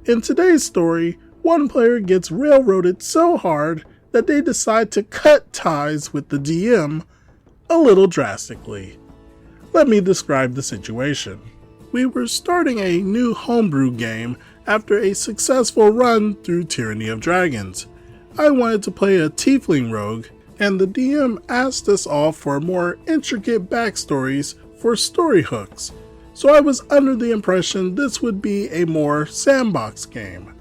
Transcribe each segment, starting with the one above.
In today's story, one player gets railroaded so hard that they decide to cut ties with the DM a little drastically. Let me describe the situation. We were starting a new homebrew game after a successful run through Tyranny of Dragons. I wanted to play a tiefling rogue, and the DM asked us all for more intricate backstories for story hooks, so I was under the impression this would be a more sandbox game.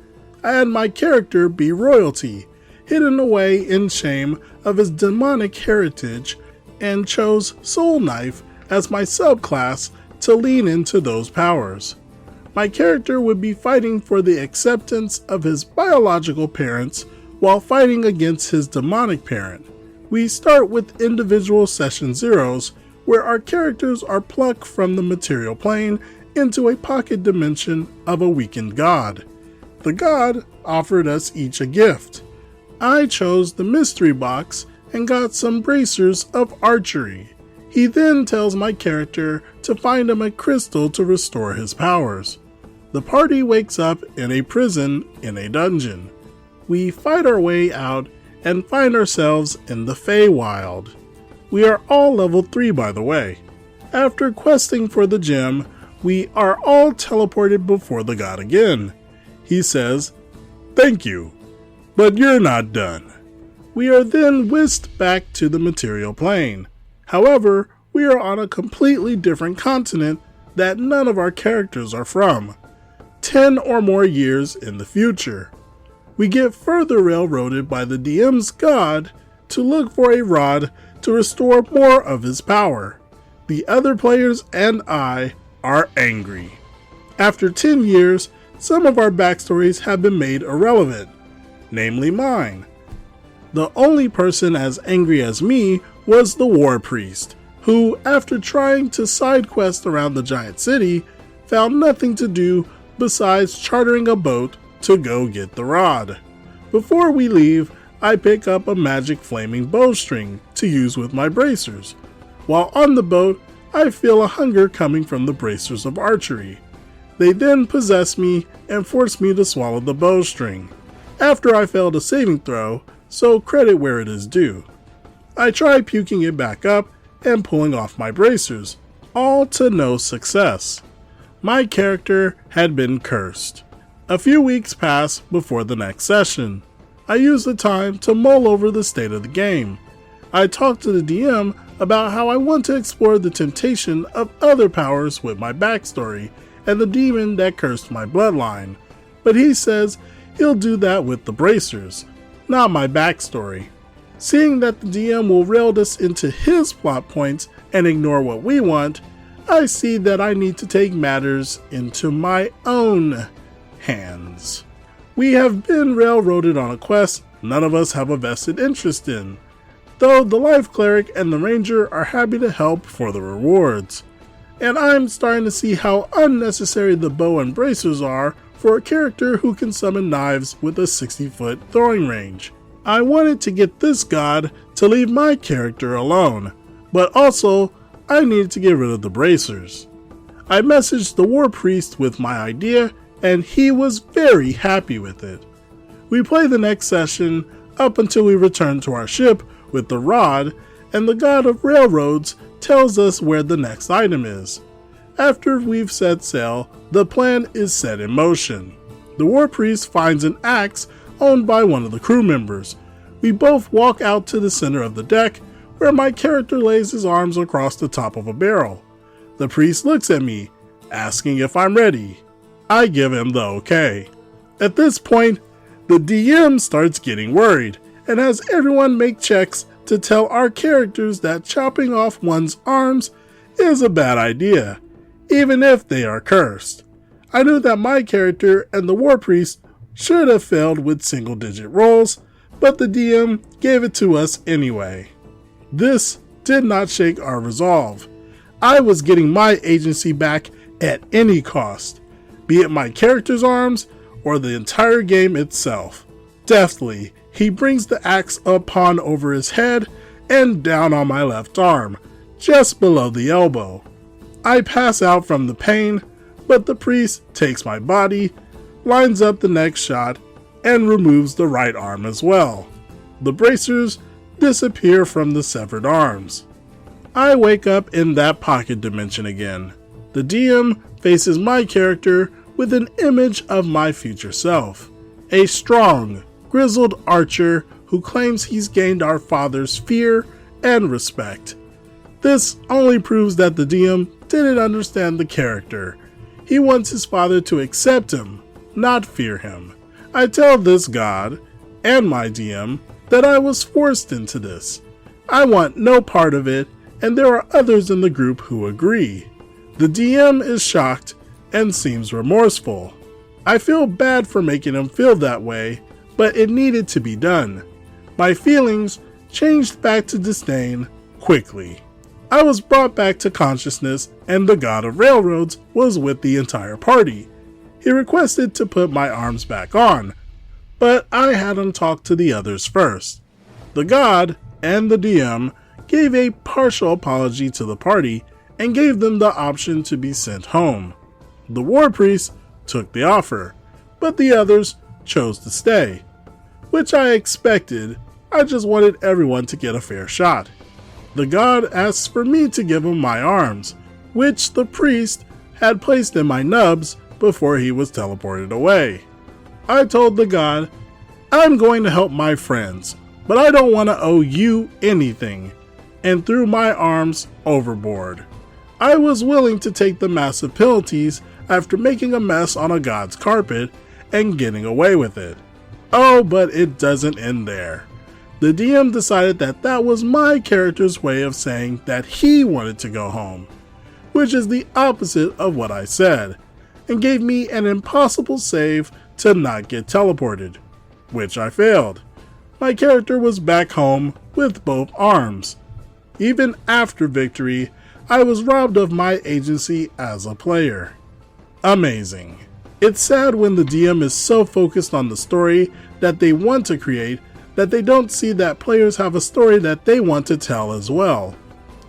I had my character be royalty, hidden away in shame of his demonic heritage, and chose Soul Knife as my subclass to lean into those powers. My character would be fighting for the acceptance of his biological parents while fighting against his demonic parent. We start with individual session zeros, where our characters are plucked from the material plane into a pocket dimension of a weakened god. The god offered us each a gift. I chose the mystery box and got some bracers of archery. He then tells my character to find him a crystal to restore his powers. The party wakes up in a prison in a dungeon. We fight our way out and find ourselves in the Feywild. We are all level 3, by the way. After questing for the gem, we are all teleported before the god again. He says, "Thank you, but you're not done." We are then whisked back to the material plane. However, we are on a completely different continent that none of our characters are from, 10 or more years in the future. We get further railroaded by the DM's god to look for a rod to restore more of his power. The other players and I are angry. After 10 years, some of our backstories have been made irrelevant, namely mine. The only person as angry as me was the war priest, who, after trying to side quest around the giant city, found nothing to do besides chartering a boat to go get the rod. Before we leave, I pick up a magic flaming bowstring to use with my bracers. While on the boat, I feel a hunger coming from the bracers of archery. They then possess me and force me to swallow the bowstring, after I failed a saving throw, so credit where it is due. I try puking it back up and pulling off my bracers, all to no success. My character had been cursed. A few weeks pass before the next session. I use the time to mull over the state of the game. I talk to the DM about how I want to explore the temptation of other powers with my backstory and the demon that cursed my bloodline, but he says he'll do that with the bracers, not my backstory. Seeing that the DM will rail us into his plot points and ignore what we want, I see that I need to take matters into my own hands. We have been railroaded on a quest none of us have a vested interest in, though the life cleric and the ranger are happy to help for the rewards. And I'm starting to see how unnecessary the bow and bracers are for a character who can summon knives with a 60-foot throwing range. I wanted to get this god to leave my character alone, but also I needed to get rid of the bracers. I messaged the war priest with my idea, and he was very happy with it. We play the next session up until we return to our ship with the rod, and the god of railroads tells us where the next item is. After we've set sail, the plan is set in motion. The war priest finds an axe owned by one of the crew members. We both walk out to the center of the deck, where my character lays his arms across the top of a barrel. The priest looks at me, asking if I'm ready. I give him the okay. At this point, the DM starts getting worried and has everyone make checks to tell our characters that chopping off one's arms is a bad idea, even if they are cursed. I knew that my character and the war priest should have failed with single-digit rolls, but the DM gave it to us anyway. This did not shake our resolve. I was getting my agency back at any cost, be it my character's arms or the entire game itself. Deftly, he brings the axe upon over his head and down on my left arm, just below the elbow. I pass out from the pain, but the priest takes my body, lines up the next shot, and removes the right arm as well. The bracers disappear from the severed arms. I wake up in that pocket dimension again. The DM faces my character with an image of my future self, a strong, grizzled archer who claims he's gained our father's fear and respect. This only proves that the DM didn't understand the character. He wants his father to accept him, not fear him. I tell this god, and my DM, that I was forced into this. I want no part of it, and there are others in the group who agree. The DM is shocked and seems remorseful. I feel bad for making him feel that way, but it needed to be done. My feelings changed back to disdain quickly. I was brought back to consciousness, and the god of railroads was with the entire party. He requested to put my arms back on, but I had him talk to the others first. The god and the DM gave a partial apology to the party and gave them the option to be sent home. The war priest took the offer, but the others chose to stay, which I expected. I just wanted everyone to get a fair shot. The god asked for me to give him my arms, which the priest had placed in my nubs before he was teleported away. I told the god, I'm going to help my friends, but I don't want to owe you anything, and threw my arms overboard. I was willing to take the massive penalties after making a mess on a god's carpet and getting away with it. Oh, but it doesn't end there. The DM decided that that was my character's way of saying that he wanted to go home, which is the opposite of what I said, and gave me an impossible save to not get teleported, which I failed. My character was back home with both arms. Even after victory, I was robbed of my agency as a player. Amazing. It's sad when the DM is so focused on the story that they want to create that they don't see that players have a story that they want to tell as well.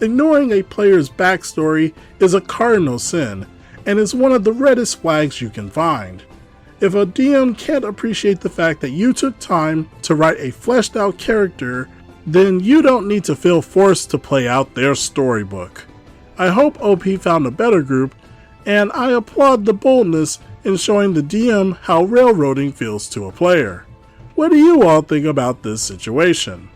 Ignoring a player's backstory is a cardinal sin and is one of the reddest flags you can find. If a DM can't appreciate the fact that you took time to write a fleshed out character, then you don't need to feel forced to play out their storybook. I hope OP found a better group, and I applaud the boldness in showing the DM how railroading feels to a player. What do you all think about this situation?